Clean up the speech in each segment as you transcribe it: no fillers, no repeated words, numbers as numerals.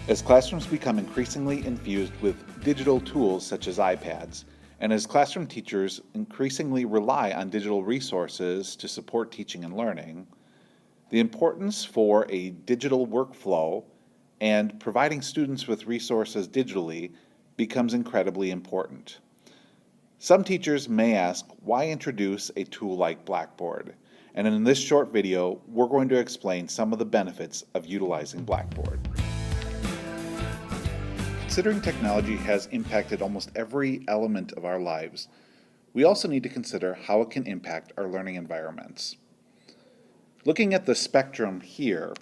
As classrooms become increasingly infused with digital tools such as iPads, and as classroom teachers increasingly rely on digital resources to support teaching and learning, the importance for a digital workflow and providing students with resources digitally becomes incredibly important. Some teachers may ask, why introduce a tool like Blackboard? And in this short video, we're going to explain some of the benefits of utilizing Blackboard. Considering technology has impacted almost every element of our lives, we also need to consider how it can impact our learning environments. Looking at the spectrum here,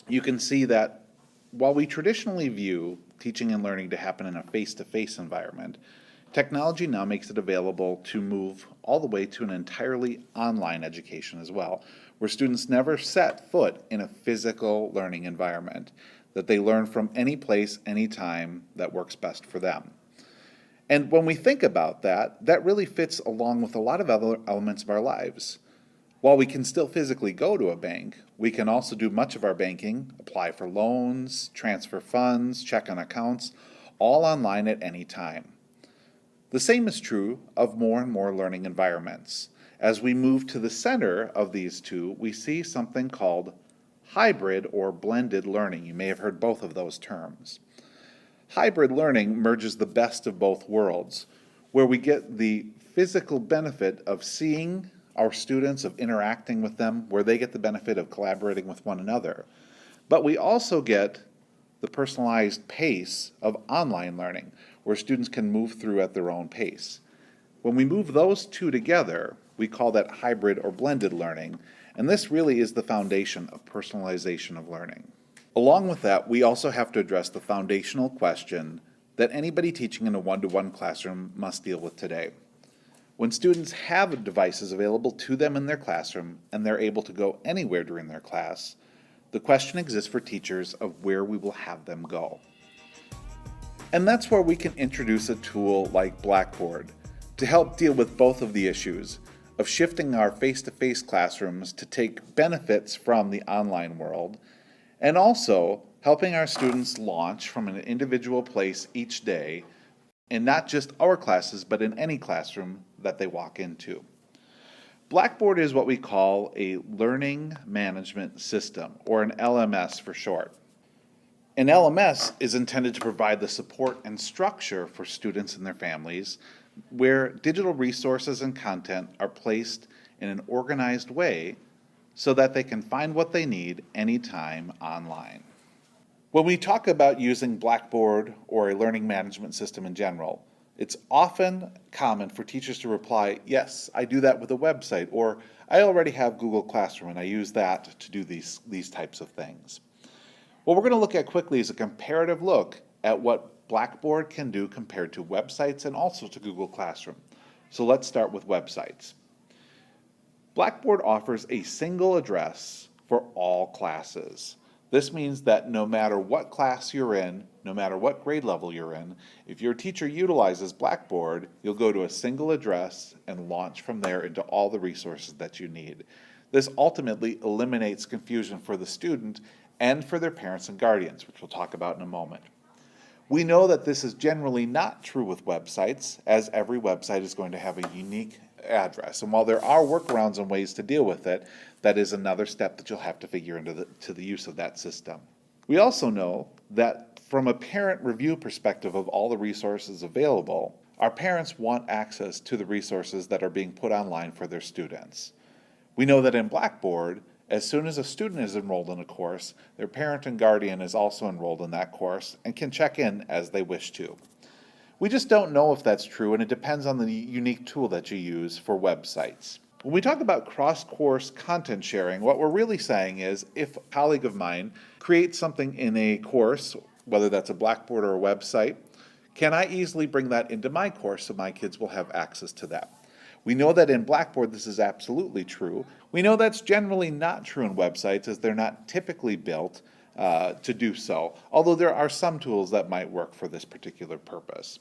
you can see that while we traditionally view teaching and learning to happen in a face-to-face environment, technology now makes it available to move all the way to an entirely online education as well, where students never set foot in a physical learning environment, that they learn from any place, any time that works best for them. And when we think about that, that really fits along with a lot of other elements of our lives. While we can still physically go to a bank, we can also do much of our banking, apply for loans, transfer funds, check on accounts, all online at any time. The same is true of more and more learning environments. As we move to the center of these two, we see something called hybrid or blended learning. You may have heard both of those terms. Hybrid learning merges the best of both worlds, where we get the physical benefit of seeing our students, of interacting with them, where they get the benefit of collaborating with one another. But we also get the personalized pace of online learning, where students can move through at their own pace. When we move those two together, we call that hybrid or blended learning, and this really is the foundation of personalization of learning. Along with that, we also have to address the foundational question that anybody teaching in a one-to-one classroom must deal with today. When students have devices available to them in their classroom and they're able to go anywhere during their class, the question exists for teachers of where we will have them go. And that's where we can introduce a tool like Blackboard to help deal with both of the issues of shifting our face-to-face classrooms to take benefits from the online world, and also helping our students launch from an individual place each day, in not just our classes, but in any classroom that they walk into. Blackboard is what we call a learning management system, or an LMS for short. An LMS is intended to provide the support and structure for students and their families, where digital resources and content are placed in an organized way so that they can find what they need anytime online. When we talk about using Blackboard or a learning management system in general, it's often common for teachers to reply, yes, I do that with a website, or I already have Google Classroom and I use that to do these types of things. What we're going to look at quickly is a comparative look at what Blackboard can do compared to websites and also to Google Classroom. So let's start with websites. Blackboard offers a single address for all classes. This means that no matter what class you're in, no matter what grade level you're in, if your teacher utilizes Blackboard, you'll go to a single address and launch from there into all the resources that you need. This ultimately eliminates confusion for the student and for their parents and guardians, which we'll talk about in a moment. We know that this is generally not true with websites, as every website is going to have a unique address. And while there are workarounds and ways to deal with it, that is another step that you'll have to figure into the use of that system. We also know that from a parent review perspective of all the resources available, our parents want access to the resources that are being put online for their students. We know that in Blackboard, as soon as a student is enrolled in a course, their parent and guardian is also enrolled in that course and can check in as they wish to. We just don't know if that's true, and it depends on the unique tool that you use for websites. When we talk about cross-course content sharing, what we're really saying is if a colleague of mine creates something in a course, whether that's a Blackboard or a website, can I easily bring that into my course so my kids will have access to that? We know that in Blackboard this is absolutely true. We know that's generally not true in websites, as they're not typically built to do so, although there are some tools that might work for this particular purpose.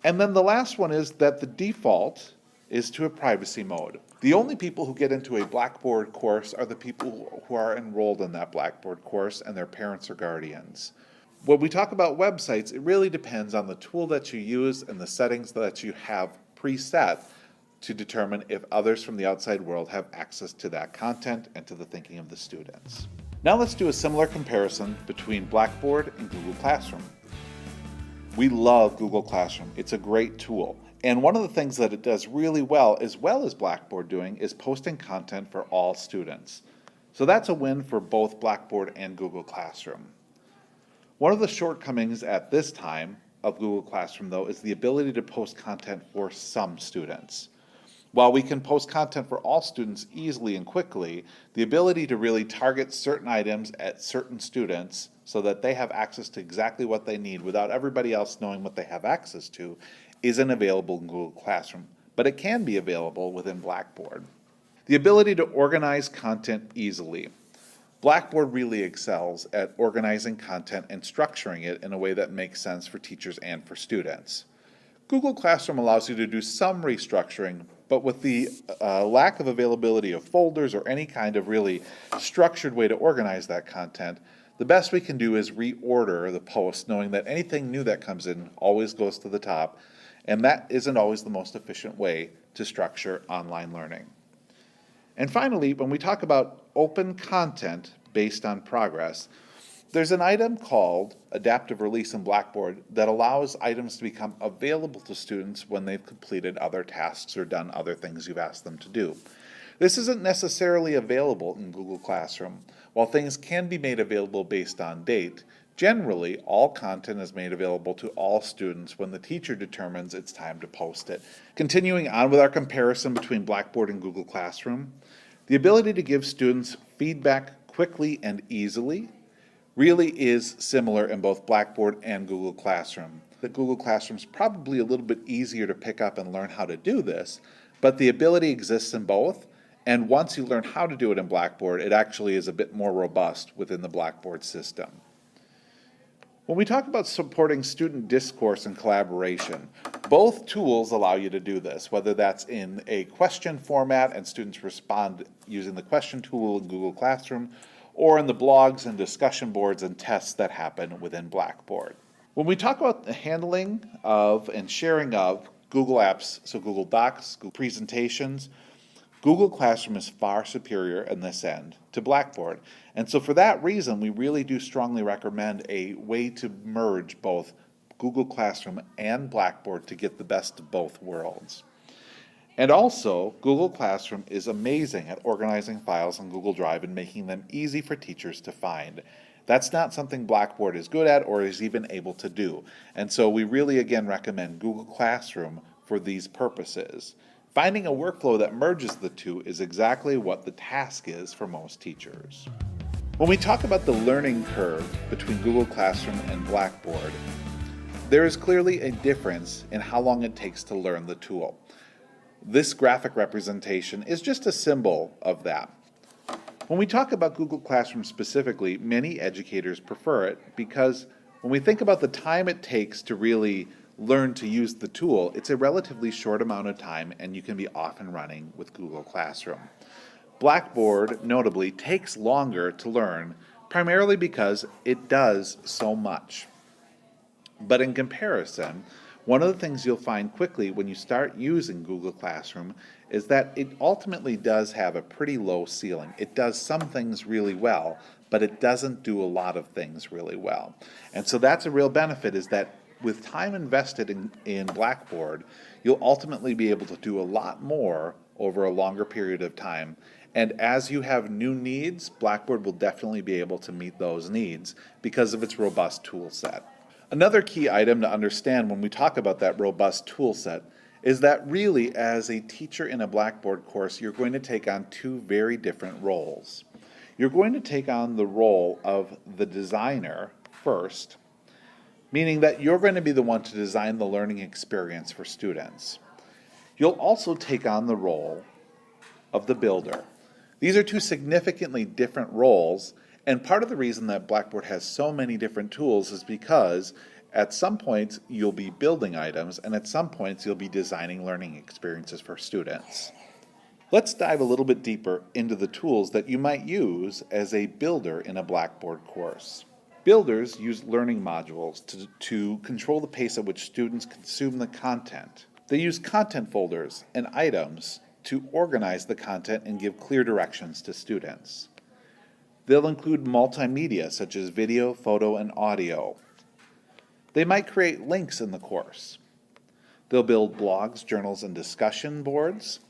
And then the last one is that the default is to a privacy mode. The only people who get into a Blackboard course are the people who are enrolled in that Blackboard course and their parents or guardians. When we talk about websites, it really depends on the tool that you use and the settings that you have preset to determine if others from the outside world have access to that content and to the thinking of the students. Now let's do a similar comparison between Blackboard and Google Classroom. We love Google Classroom. It's a great tool. And one of the things that it does really well as Blackboard doing, is posting content for all students. So that's a win for both Blackboard and Google Classroom. One of the shortcomings at this time of Google Classroom, though, is the ability to post content for some students. While we can post content for all students easily and quickly, the ability to really target certain items at certain students so that they have access to exactly what they need without everybody else knowing what they have access to isn't available in Google Classroom, but it can be available within Blackboard. The ability to organize content easily. Blackboard really excels at organizing content and structuring it in a way that makes sense for teachers and for students. Google Classroom allows you to do some restructuring, but with the lack of availability of folders or any kind of really structured way to organize that content, the best we can do is reorder the post, knowing that anything new that comes in always goes to the top, and that isn't always the most efficient way to structure online learning. And finally, when we talk about open content based on progress, there's an item called Adaptive Release in Blackboard that allows items to become available to students when they've completed other tasks or done other things you've asked them to do. This isn't necessarily available in Google Classroom. While things can be made available based on date, generally all content is made available to all students when the teacher determines it's time to post it. Continuing on with our comparison between Blackboard and Google Classroom, the ability to give students feedback quickly and easily really is similar in both Blackboard and Google Classroom. The Google Classroom is probably a little bit easier to pick up and learn how to do this, but the ability exists in both, and once you learn how to do it in Blackboard, it actually is a bit more robust within the Blackboard system. When we talk about supporting student discourse and collaboration, both tools allow you to do this, whether that's in a question format and students respond using the question tool in Google Classroom, or in the blogs and discussion boards and tests that happen within Blackboard. When we talk about the handling of and sharing of Google Apps, so Google Docs, Google Presentations, Google Classroom is far superior in this end to Blackboard. And so for that reason, we really do strongly recommend a way to merge both Google Classroom and Blackboard to get the best of both worlds. And also, Google Classroom is amazing at organizing files on Google Drive and making them easy for teachers to find. That's not something Blackboard is good at or is even able to do. And so we really, again, recommend Google Classroom for these purposes. Finding a workflow that merges the two is exactly what the task is for most teachers. When we talk about the learning curve between Google Classroom and Blackboard, there is clearly a difference in how long it takes to learn the tool. This graphic representation is just a symbol of that. When we talk about Google Classroom specifically, many educators prefer it because when we think about the time it takes to really learn to use the tool, it's a relatively short amount of time and you can be off and running with Google Classroom. Blackboard, notably, takes longer to learn, primarily because it does so much. But in comparison, one of the things you'll find quickly when you start using Google Classroom is that it ultimately does have a pretty low ceiling. It does some things really well, but it doesn't do a lot of things really well. And so that's a real benefit, is that with time invested in Blackboard, you'll ultimately be able to do a lot more over a longer period of time. And as you have new needs, Blackboard will definitely be able to meet those needs because of its robust tool set. Another key item to understand when we talk about that robust tool set is that really, as a teacher in a Blackboard course, you're going to take on two very different roles. You're going to take on the role of the designer first, meaning that you're going to be the one to design the learning experience for students. You'll also take on the role of the builder. These are two significantly different roles, and part of the reason that Blackboard has so many different tools is because At some points, you'll be building items, and at some points, you'll be designing learning experiences for students. Let's dive a little bit deeper into the tools that you might use as a builder in a Blackboard course. Builders use learning modules to control the pace at which students consume the content. They use content folders and items to organize the content and give clear directions to students. They'll include multimedia such as video, photo, and audio. They might create links in the course. They'll build blogs, journals, and discussion boards.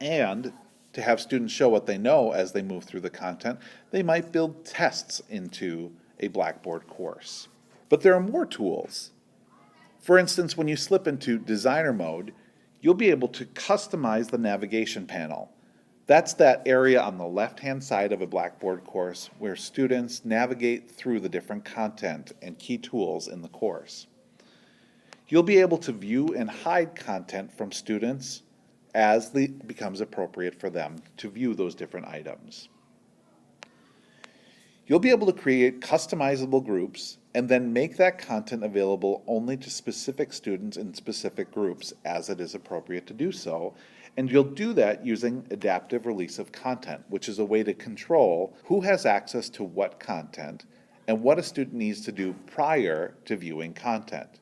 And to have students show what they know as they move through the content, they might build tests into a Blackboard course. But there are more tools. For instance, when you slip into designer mode, you'll be able to customize the navigation panel. That's that area on the left-hand side of a Blackboard course where students navigate through the different content and key tools in the course. You'll be able to view and hide content from students as it becomes appropriate for them to view those different items. You'll be able to create customizable groups and then make that content available only to specific students in specific groups as it is appropriate to do so. And you'll do that using adaptive release of content, which is a way to control who has access to what content and what a student needs to do prior to viewing content.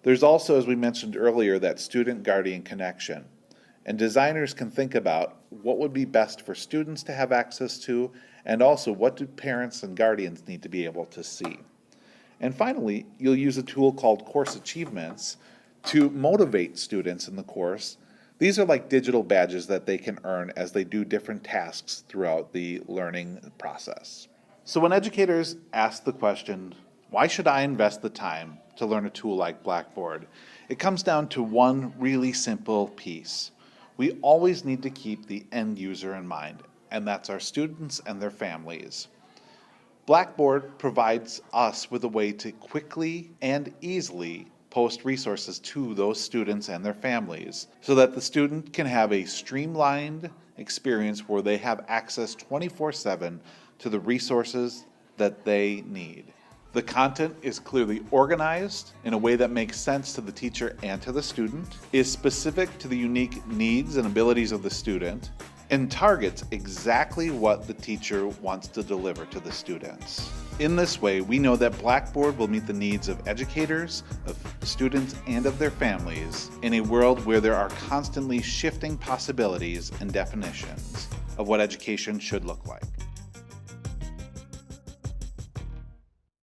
There's also, as we mentioned earlier, that student-guardian connection. And designers can think about what would be best for students to have access to, and also what do parents and guardians need to be able to see. And finally, you'll use a tool called Course Achievements to motivate students in the course. These are like digital badges that they can earn as they do different tasks throughout the learning process. So when educators ask the question, why should I invest the time to learn a tool like Blackboard? It comes down to one really simple piece. We always need to keep the end user in mind, and that's our students and their families. Blackboard provides us with a way to quickly and easily post resources to those students and their families so that the student can have a streamlined experience where they have access 24/7 to the resources that they need. The content is clearly organized in a way that makes sense to the teacher and to the student, is specific to the unique needs and abilities of the student, and targets exactly what the teacher wants to deliver to the students. In this way, we know that Blackboard will meet the needs of educators, of students, and of their families in a world where there are constantly shifting possibilities and definitions of what education should look like.